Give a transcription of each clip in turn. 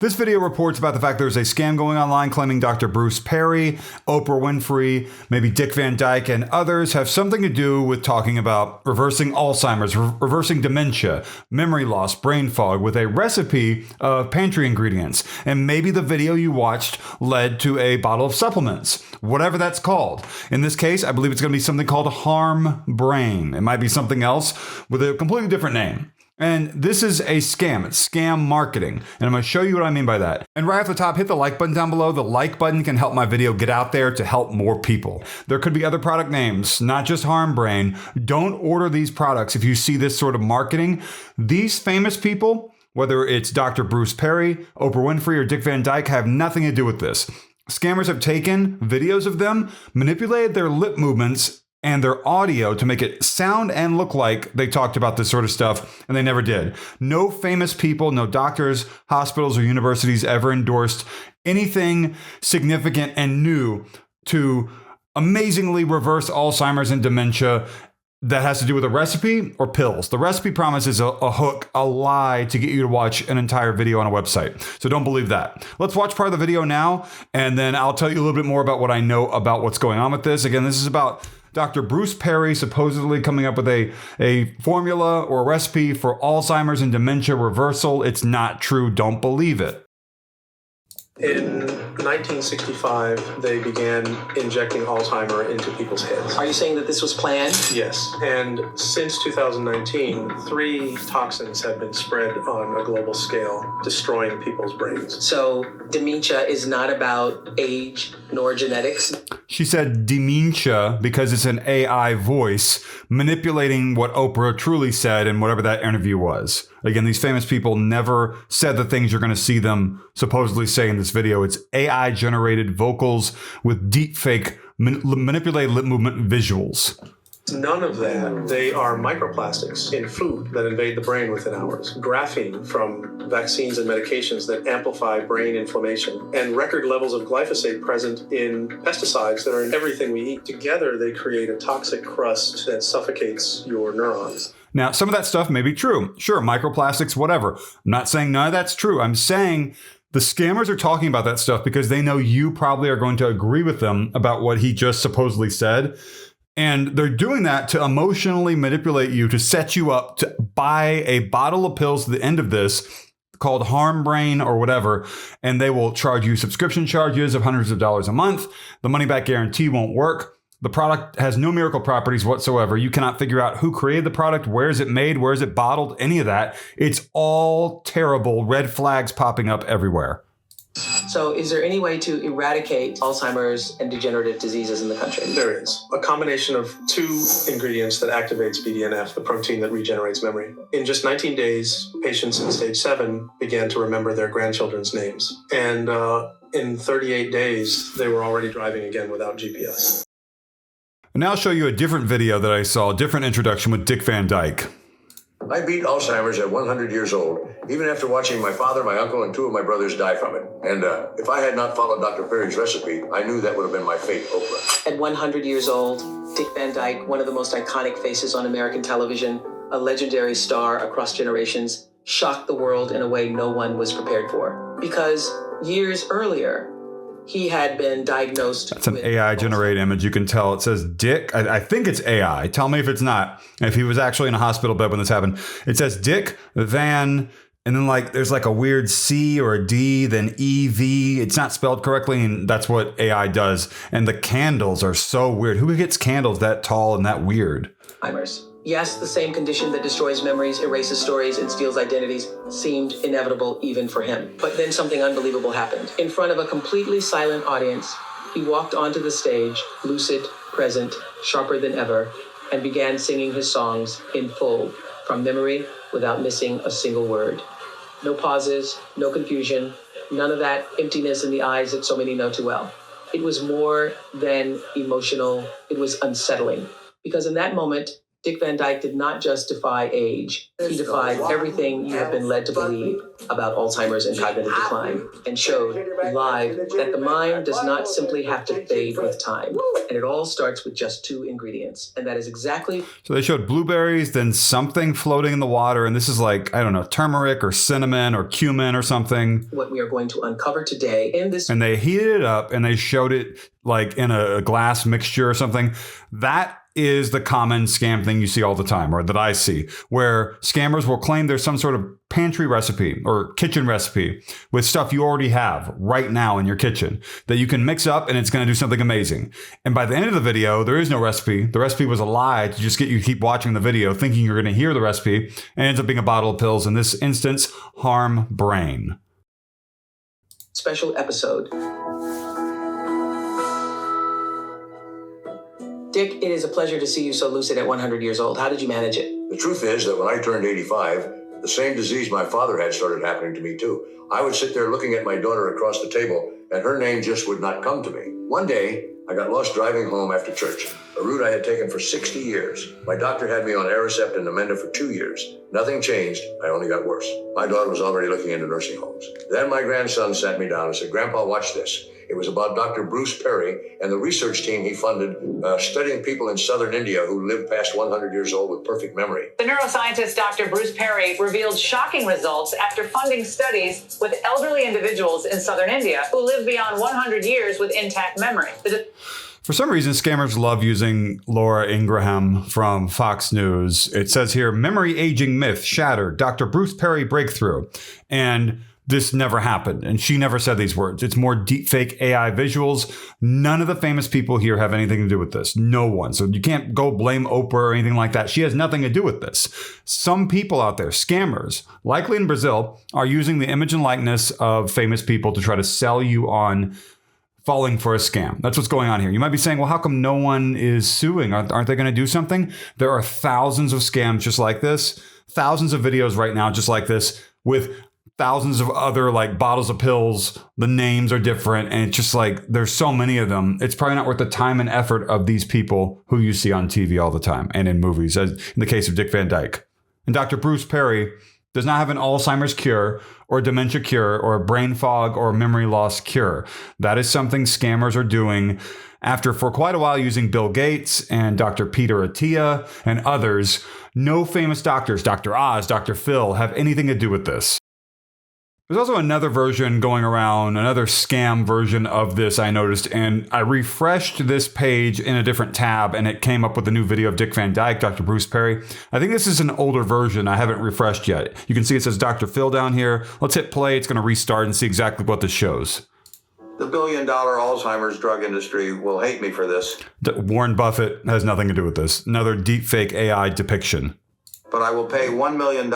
This video reports about the fact there's a scam going online claiming Dr. Bruce Perry, Oprah Winfrey, maybe Dick Van Dyke, and others have something to do with talking about reversing Alzheimer's, reversing dementia, memory loss, brain fog with a recipe of Pantry ingredients. And maybe the video you watched led to a bottle of supplements, whatever that's called. In this case, I believe it's going to be something called Harm Brain. It might be something else with a completely different name. And this is a scam. It's scam marketing. And I'm going to show you what I mean by that. And right off the top, hit the like button down below. The like button can help my video get out there to help more people. There could be other product names, not just Harm Brain. Don't order these products if you see this sort of marketing. These famous people, whether it's Dr. Bruce Perry, Oprah Winfrey, or Dick Van Dyke, have nothing to do with this. Scammers have taken videos of them, manipulated their lip movements and their audio to make it sound and look like they talked about this sort of stuff, and they never did. No famous people, no doctors, hospitals, or universities ever endorsed anything significant and new to amazingly reverse Alzheimer's and dementia that has to do with a recipe or pills. The recipe promises a hook, a lie to get you to watch an entire video on a website. So don't believe that. Let's watch part of the video now, and then I'll tell you a little bit more about what I know about what's going on with this. Again, this is about Dr. Bruce Perry supposedly coming up with a formula or a recipe for Alzheimer's and dementia reversal. It's not true. Don't believe it. In 1965, they began injecting Alzheimer into people's heads. Are you saying that this was planned? Yes. And since 2019, 3 toxins have been spread on a global scale, destroying people's brains. So dementia is not about age nor genetics? She said dementia because it's an AI voice manipulating what Oprah truly said in whatever that interview was. Again, these famous people never said the things you're going to see them supposedly say in this video. It's AI generated vocals with deepfake manipulated lip movement visuals. None of that. They are microplastics in food that invade the brain within hours. Graphene from vaccines and medications that amplify brain inflammation. And record levels of glyphosate present in pesticides that are in everything we eat. Together, they create a toxic crust that suffocates your neurons. Now, some of that stuff may be true. Sure, microplastics, whatever. I'm not saying none of that's true. I'm saying the scammers are talking about that stuff because they know you probably are going to agree with them about what he just supposedly said. And they're doing that to emotionally manipulate you, to set you up to buy a bottle of pills at the end of this called Harm Brain or whatever. And they will charge you subscription charges of hundreds of dollars a month. The money back guarantee won't work. The product has no miracle properties whatsoever. You cannot figure out who created the product, where is it made, where is it bottled, any of that. It's all terrible. Red flags popping up everywhere. So is there any way to eradicate Alzheimer's and degenerative diseases in the country? There is. A combination of 2 ingredients that activates BDNF, the protein that regenerates memory. In just 19 days, patients in stage 7 began to remember their grandchildren's names. And in 38 days, they were already driving again without GPS. And now I'll show you a different video that I saw, a different introduction with Dick Van Dyke. I beat Alzheimer's at 100 years old, even after watching my father, my uncle, and 2 of my brothers die from it. And if I had not followed Dr. Perry's recipe, I knew that would have been my fate, Oprah. At 100 years old, Dick Van Dyke, one of the most iconic faces on American television, a legendary star across generations, shocked the world in a way no one was prepared for. Because years earlier, he had been diagnosed. That's an AI generated image. You can tell it says Dick. I think it's AI. Tell me if it's not. If he was actually in a hospital bed when this happened. It says Dick Van, and then there's a weird C or a D, then EV. It's not spelled correctly, and that's what AI does. And the candles are so weird. Who gets candles that tall and that weird? Alzheimer's. Yes, the same condition that destroys memories, erases stories, and steals identities seemed inevitable even for him. But then something unbelievable happened. In front of a completely silent audience, he walked onto the stage, lucid, present, sharper than ever, and began singing his songs in full, from memory, without missing a single word. No pauses, no confusion, none of that emptiness in the eyes that so many know too well. It was more than emotional, it was unsettling. Because in that moment, Dick Van Dyke did not just defy age. He defied everything you have been led to believe about Alzheimer's and cognitive decline, and showed live that the mind does not simply have to fade with time. And it all starts with just 2 ingredients. And that is exactly... So they showed blueberries, then something floating in the water. And this is like, I don't know, turmeric or cinnamon or cumin or something. What we are going to uncover today in this... And they heated it up and they showed it like in a glass mixture or something. That is the common scam thing you see all the time, or that I see, where scammers will claim there's some sort of pantry recipe or kitchen recipe with stuff you already have right now in your kitchen that you can mix up and it's going to do something amazing. And by the end of the video, there is no recipe. The recipe was a lie to just get you to keep watching the video thinking you're going to hear the recipe, and it ends up being a bottle of pills, in this instance, harm brain. Special episode. Dick, it is a pleasure to see you so lucid at 100 years old. How did you manage it? The truth is that when I turned 85, the same disease my father had started happening to me too. I would sit there looking at my daughter across the table, and her name just would not come to me. One day, I got lost driving home after church, a route I had taken for 60 years. My doctor had me on Aricept and Namenda for 2 years. Nothing changed. I only got worse. My daughter was already looking into nursing homes. Then my grandson sat me down and said, "Grandpa, watch this." It was about Dr. Bruce Perry and the research team he funded studying people in southern India who lived past 100 years old with perfect memory. The neuroscientist Dr. Bruce Perry revealed shocking results after funding studies with elderly individuals in southern India who live beyond 100 years with intact memory. For some reason, scammers love using Laura Ingraham from Fox News. It says here, memory aging myth shattered, Dr. Bruce Perry breakthrough. And this never happened. And she never said these words. It's more deepfake AI visuals. None of the famous people here have anything to do with this. No one. So you can't go blame Oprah or anything like that. She has nothing to do with this. Some people out there, scammers, likely in Brazil, are using the image and likeness of famous people to try to sell you on falling for a scam. That's what's going on here. You might be saying, well, how come no one is suing? Aren't they going to do something? There are thousands of scams just like this, thousands of videos right now just like this, with thousands of other like bottles of pills. The names are different, and it's just like there's so many of them. It's probably not worth the time and effort of these people who you see on TV all the time and in movies, as in the case of Dick Van Dyke. And Dr. Bruce Perry does not have an Alzheimer's cure or dementia cure or a brain fog or memory loss cure. That is something scammers are doing after for quite a while using Bill Gates and Dr. Peter Attia and others. No famous doctors, Dr. Oz, Dr. Phil, have anything to do with this. There's also another version going around, another scam version of this I noticed, and I refreshed this page in a different tab and it came up with a new video of Dick Van Dyke, Dr. Bruce Perry. I think this is an older version I haven't refreshed yet. You can see it says Dr. Phil down here. Let's hit play. It's going to restart and see exactly what this shows. The billion-dollar Alzheimer's drug industry will hate me for this. Warren Buffett has nothing to do with this. Another deepfake AI depiction. But I will pay $1 million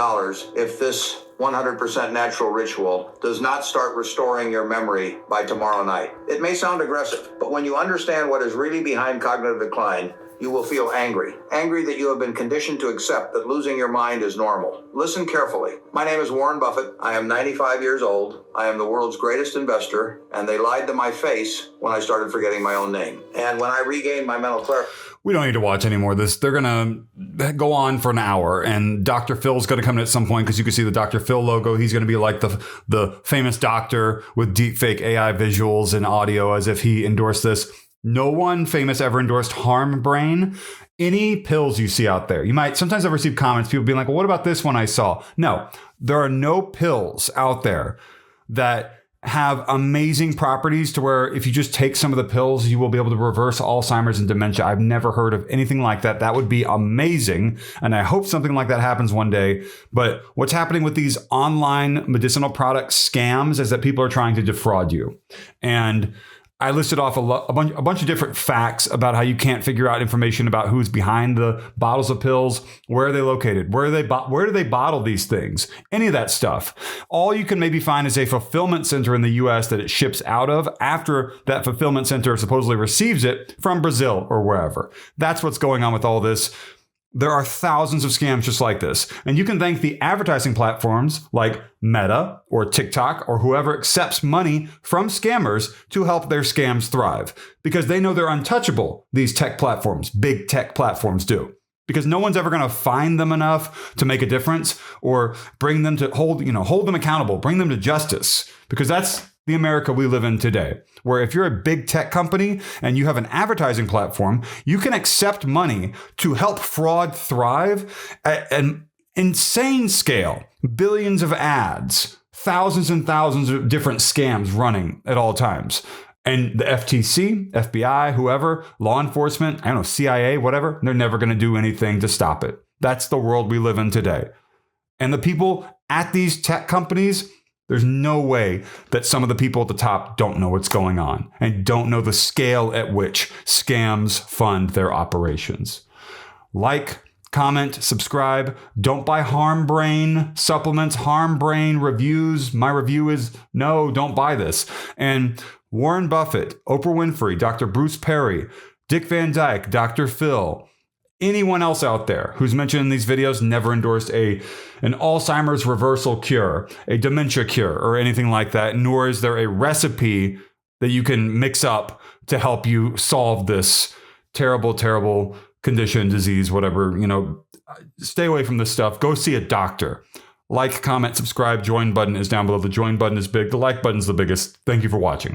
if this 100% natural ritual does not start restoring your memory by tomorrow night. It may sound aggressive, but when you understand what is really behind cognitive decline, you will feel angry. Angry that you have been conditioned to accept that losing your mind is normal. Listen carefully. My name is Warren Buffett. I am 95 years old. I am the world's greatest investor, and they lied to my face when I started forgetting my own name. And when I regained my mental clarity... We don't need to watch any more of this. They're going to go on for an hour, and Dr. Phil's going to come in at some point because you can see the Dr. Phil logo. He's going to be like the famous doctor with deepfake AI visuals and audio as if he endorsed this. No one famous ever endorsed harm brain. Any pills you see out there, you might sometimes I've received comments, people being like, well, what about this one I saw? No, there are no pills out there that have amazing properties to where if you just take some of the pills, you will be able to reverse Alzheimer's and dementia. I've never heard of anything like that. That would be amazing. And I hope something like that happens one day. But what's happening with these online medicinal product scams is that people are trying to defraud you. And I listed off a bunch of different facts about how you can't figure out information about who's behind the bottles of pills, where are they located, where do they bottle these things, any of that stuff. All you can maybe find is a fulfillment center in the US that it ships out of after that fulfillment center supposedly receives it from Brazil or wherever. That's what's going on with all this. There are thousands of scams just like this. And you can thank the advertising platforms like Meta or TikTok or whoever accepts money from scammers to help their scams thrive because they know they're untouchable, these tech platforms, big tech platforms do. because no one's ever going to find them enough to make a difference or bring them to hold them accountable, bring them to justice, because that's the America we live in today, where if you're a big tech company and you have an advertising platform, you can accept money to help fraud thrive at an insane scale. Billions of ads, thousands and thousands of different scams running at all times. And the FTC, FBI, whoever, law enforcement, I don't know, CIA, whatever, they're never going to do anything to stop it. That's the world we live in today. And the people at these tech companies, there's no way that some of the people at the top don't know what's going on and don't know the scale at which scams fund their operations. Like, comment, subscribe. Don't buy harm brain supplements, harm brain reviews. My review is no, don't buy this. And Warren Buffett, Oprah Winfrey, Dr. Bruce Perry, Dick Van Dyke, Dr. Phil, anyone else out there who's mentioned in these videos never endorsed an Alzheimer's reversal cure, a dementia cure, or anything like that, nor is there a recipe that you can mix up to help you solve this terrible, terrible condition, disease, whatever. Stay away from this stuff. Go see a doctor. Like, comment, subscribe, join button is down below. The join button is big. The like button is the biggest. Thank you for watching.